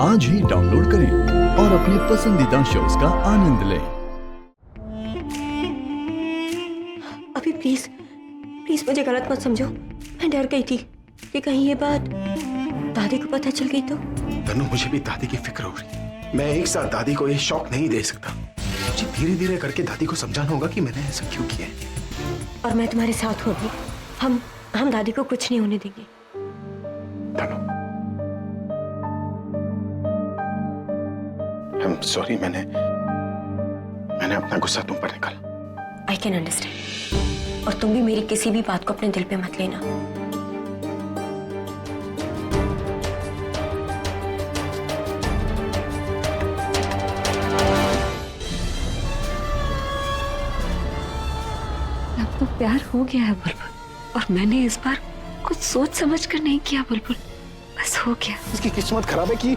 आज ही डाउनलोड करें और अपने पसंदीदा शोज का आनंद लें। अभी प्लीज प्लीज मुझे गलत मत समझो। मैं डर गई थी कि कहीं ये बात दादी को पता चल गई तो। तनु, मुझे भी दादी की फिक्र हो रही है। मैं एक साथ दादी को ये शौक नहीं दे सकता। मुझे धीरे धीरे करके दादी को समझाना होगा कि मैंने ऐसा क्यों किया है। और मैं तुम्हारे साथ होगी। हम दादी को कुछ नहीं होने देंगे। तनु, I'm sorry, मैंने अपना गुस्सा तुम पर निकाला। I can understand. और तुम भी मेरी किसी भी बात को अपने दिल पे मत लेना। अब तो प्यार हो गया है बुलबुल, और मैंने इस बार कुछ सोच समझ कर नहीं किया बुलबुल, बस हो गया। इसकी किस्मत खराब है कि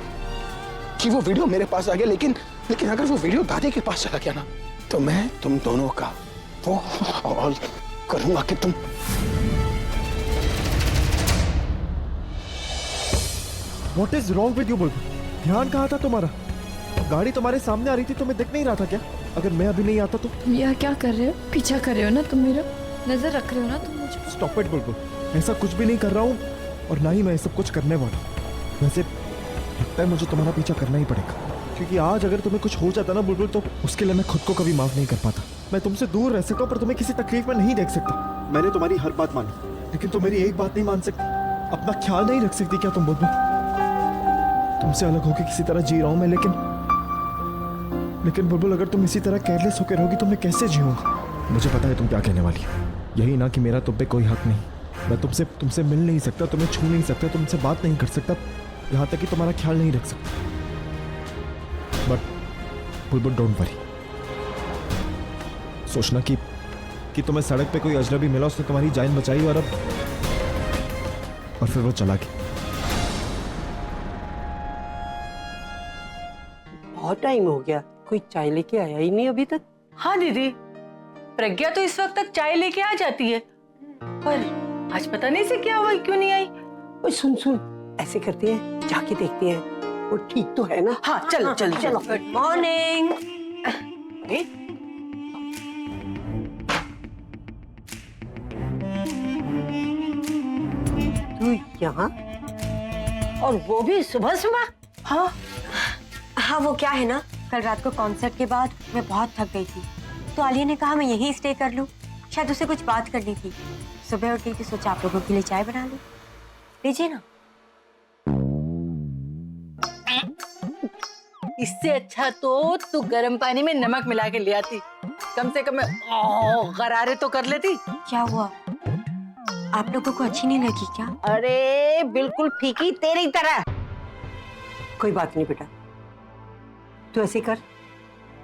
वो वीडियो मेरे पास आ गया, लेकिन अगर वो वीडियो दादी के पास चला गया ना, तो मैं तुम दोनों का वो हाल करूंगा कि तुम। What is wrong with you बुलबुल? ध्यान कहाँ था तुम्हारा? गाड़ी तुम्हारे सामने आ रही थी तो मैं देख नहीं रहा था क्या? अगर मैं अभी नहीं आता तो? तुम यह क्या कर रहे हो? पीछा कर रहे हो ना तुम मेरा? नजर रख रहे हो ना तुम मुझे? Stop it बुलबुल, ऐसा कुछ भी नहीं कर रहा हूँ और ना ही मैं सब कुछ करने वाला हूँ। वैसे लगता है मुझे तुम्हारा पीछा करना ही पड़ेगा, क्योंकि आज अगर तुम्हें कुछ हो जाता ना बुलबुल, तो उसके लिए मैं खुद को कभी माफ नहीं कर पाता। मैं तुमसे दूर रह सकता हूँ पर तुम्हें किसी तकलीफ में नहीं देख सकता। मैंने तुम्हारी हर बात मानी, लेकिन तुम मेरी एक बात नहीं मान सकती, अपना ख्याल नहीं रख सकती क्या तुम बुलबुल? तुमसे अलग होकर किसी तरह जी रहा हूँ मैं, लेकिन बुलबुल अगर तुम इसी तरह केयरलेस होकर रहोगी तो मैं कैसे जीऊंगा? मुझे पता है तुम क्या कहने वाली है, यही ना कि मेरा तुम पे कोई हक नहीं, मैं तुमसे मिल नहीं सकता, तुम्हें छू नहीं सकता, तुमसे बात नहीं कर सकता, यहाँ तक कि तुम्हारा ख्याल नहीं रख सकता। बट बुलबुल डोंट वरी, सोचना कि तुम्हें सड़क पे कोई अजनबी मिला, उसने तुम्हारी जान बचाई और फिर वो चला गया। बहुत टाइम हो गया, कोई चाय लेके आया ही नहीं अभी तक। हाँ दीदी, प्रज्ञा तो इस वक्त तक चाय लेके आ जाती है, पर आज पता नहीं से क्या हुआ, क्यों नहीं आई। ओए सुन, ऐसे करते हैं, जाके देखते हैं वो ठीक तो है ना। हाँ चलो चलो चलो। Good morning. तू यहाँ, और वो भी सुबह सुबह? हाँ वो क्या है ना, कल रात को कॉन्सर्ट के बाद मैं बहुत थक गई थी, तो आलिया ने कहा मैं यहीं स्टे कर लूं, शायद उसे कुछ बात करनी थी। सुबह उठ गई थी, सोचा आप लोगों के लिए चाय बना लूं, लीजिए ना। इससे अच्छा तो तू गर्म पानी में नमक मिला के ले आती, कम से कम गरारे तो कर लेती। क्या हुआ, आप लोगों को अच्छी नहीं लगी क्या? अरे बिल्कुल फीकी तेरी तरह। कोई बात नहीं बेटा, तू ऐसे कर,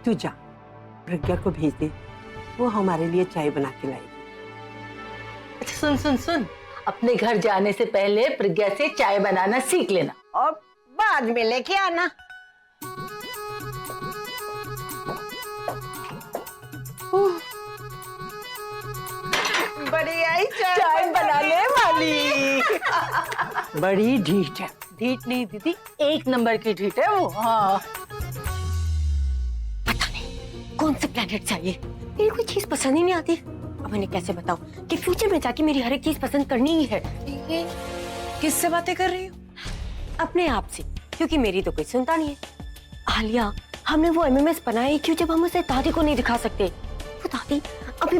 तू जा, प्रज्ञा को भेज दे, वो हमारे लिए चाय बना के लाएगी। अच्छा सुन, अपने घर जाने से पहले प्रज्ञा से चाय बनाना सीख लेना, और बाद में लेके आना। बड़ी आई चाय बनाने वाली। बड़ी ढीठ है। ढीठ नहीं दीदी, एक नंबर की ढीठ है वो। हाँ पता नहीं कौन से प्लेनेट से आई है, मेरी कोई चीज पसंद ही नहीं आती। अब मैंने कैसे बताऊं कि फ्यूचर में जाके मेरी हर एक चीज पसंद करनी ही है। किससे बातें कर रही हो? अपने आप से, क्योंकि मेरी तो कोई सुनता नहीं है। आलिया, हमने वो एमएमएस बनाए क्यों जब हम उसे दादी को नहीं दिखा सकते? वो दादी अभी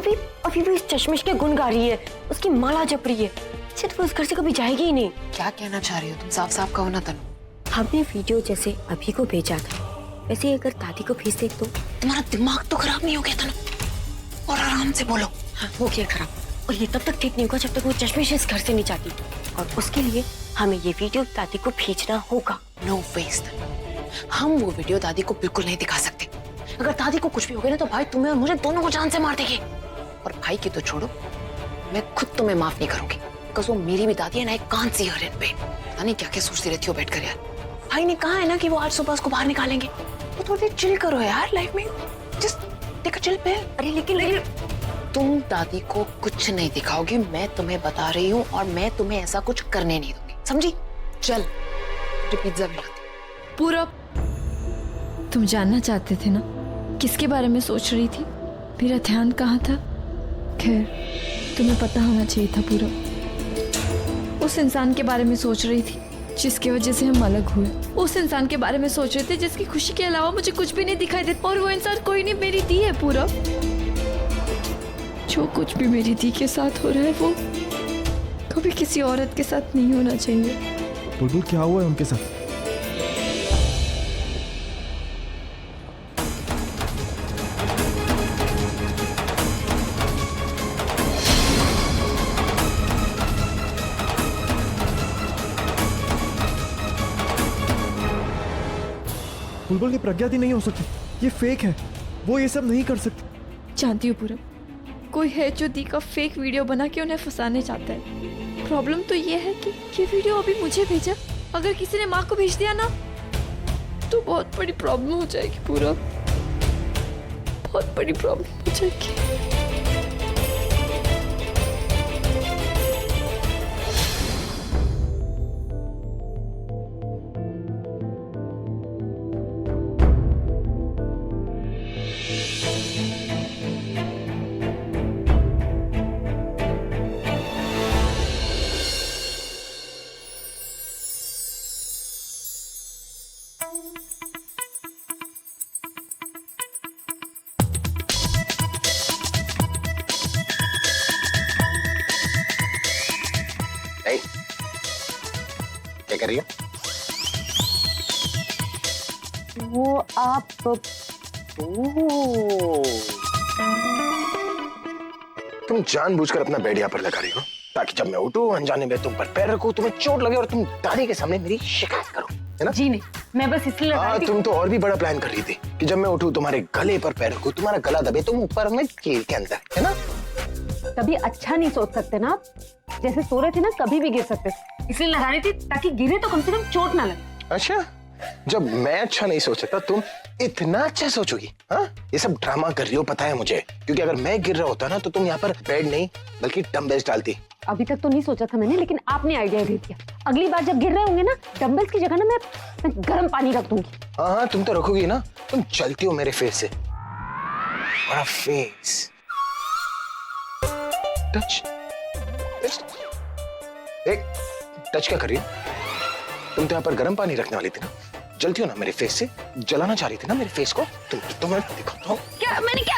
भी इस चश्मिश के गुण गा रही है, उसकी माला जप रही है, सिर्फ वो उस घर से कभी जाएगी ही नहीं। क्या कहना चाह रही हो तुम? साफ साफ कहो ना तनु। हमने वीडियो जैसे अभी को भेजा था, वैसे अगर दादी को भेज दे तो। तुम्हारा दिमाग तो खराब नहीं हो गया तनु? और आराम से बोलो। हाँ, हो गया खराब, और ये तब तक ठीक नहीं होगा जब तक वो चश्मिश इस घर से नहीं जाती, और उसके लिए हमें ये वीडियो दादी को भेजना होगा। नो वेस्ट, हम वो वीडियो दादी को बिल्कुल नहीं दिखा सकते। अगर दादी को कुछ भी हो गया ना तो भाई तुम्हें और मुझे दोनों को जान से मार देगी। और भाई की तो छोड़ो, मैं खुद तुम्हें माफ नहीं करूंगी, बिकॉज़ वो मेरी भी दादी है ना, एक कान सी हर इन पे। पता नहीं क्या क्या सोचती रहती हो बैठकर यार। भाई ने कहा है ना कि वो आज सुबह उसको बाहर निकालेंगे, तो थोड़ी देर चिल करो यार लाइफ में, just take a chill pill. अरे लेकिन तुम दादी को कुछ नहीं दिखाओगी, मैं तुम्हें बता रही हूँ, और मैं तुम्हें ऐसा कुछ करने नहीं दूंगी, समझी? चल पिज्जा भी लाती। पूरा तुम जानना चाहते थे ना किसके बारे में सोच रही थी, मेरा ध्यान कहाँ था? खैर, तुम्हें पता होना चाहिए था पूरा। उस इंसान के बारे में सोच रही थी जिसकी वजह से हम अलग हुए। उस इंसान के बारे में सोच रहे थे जिसकी खुशी के अलावा मुझे कुछ भी नहीं दिखाई देता, और वो इंसान कोई नहीं, मेरी दी है पूरा। जो कुछ भी मेरी दी के साथ हो रहा है वो कभी किसी औरत के साथ नहीं होना चाहिए। बुलबुल क्या हुआ है उनके साथ? बुलबुल ये प्रज्ञा दी नहीं हो सकती, ये फेक है, वो ये सब नहीं कर सकती। जानती हूँ पूरब, कोई है जो दी का फेक वीडियो बना के उन्हें फंसाने चाहता है। प्रॉब्लम तो ये है कि ये वीडियो अभी मुझे भेजा, अगर किसी ने माँ को भेज दिया ना तो बहुत बड़ी प्रॉब्लम हो जाएगी पूरब, बहुत बड़ी प्रॉब्लम हो जाएगी। क्या कर रही है? वो आप तुम जानबूझकर अपना बेड यहाँ पर लगा रही हो ताकि जब मैं उठूं अनजाने में तुम पर पैर रखूं, तुम्हें चोट लगे और तुम दादी के सामने मेरी शिकायत करो, है ना? जी नहीं, मैं बस इसलिए लगा रही थी। तुम तो और भी बड़ा प्लान कर रही थी कि जब मैं उठूं तुम्हारे गले पर पैर रखूं, तुम्हारा गला दबे, तुम ऊपर में कील के अंदर, है ना? कभी अच्छा नहीं सोच सकते ना आप? जैसे सो रहे थे ना, कभी भी गिर सकते, इसलिए लगा रही थी ताकि गिरे तो कम से कम चोट ना लगे। अच्छा, जब मैं अच्छा नहीं सोच सकता तुम इतना अच्छा सोचोगी? हाँ, ये सब ड्रामा कर रही हो पता है मुझे, क्योंकि अगर मैं गिर रहा होता ना तो तुम यहाँ पर बेड नहीं बल्कि डंबल्स डालती। अभी तक तो नहीं सोचा था मैंने, लेकिन आपने आइडिया दे दिया। अगली बार जब गिर रहे होंगे ना, डंबल्स की जगह ना मैं गर्म पानी रख दूंगी। हाँ, तुम तो रखोगी ना, तुम चलती हो मेरे फेस से। बड़ा फेस टच, एक टच क्या कर रही हो? तुम तो यहाँ पर गर्म पानी रखने वाली थी ना, जलती हो ना मेरे फेस से, जलाना चाह रही थी ना मेरे फेस को। तुम मैं दिखाता हूँ। क्या मैंने क्या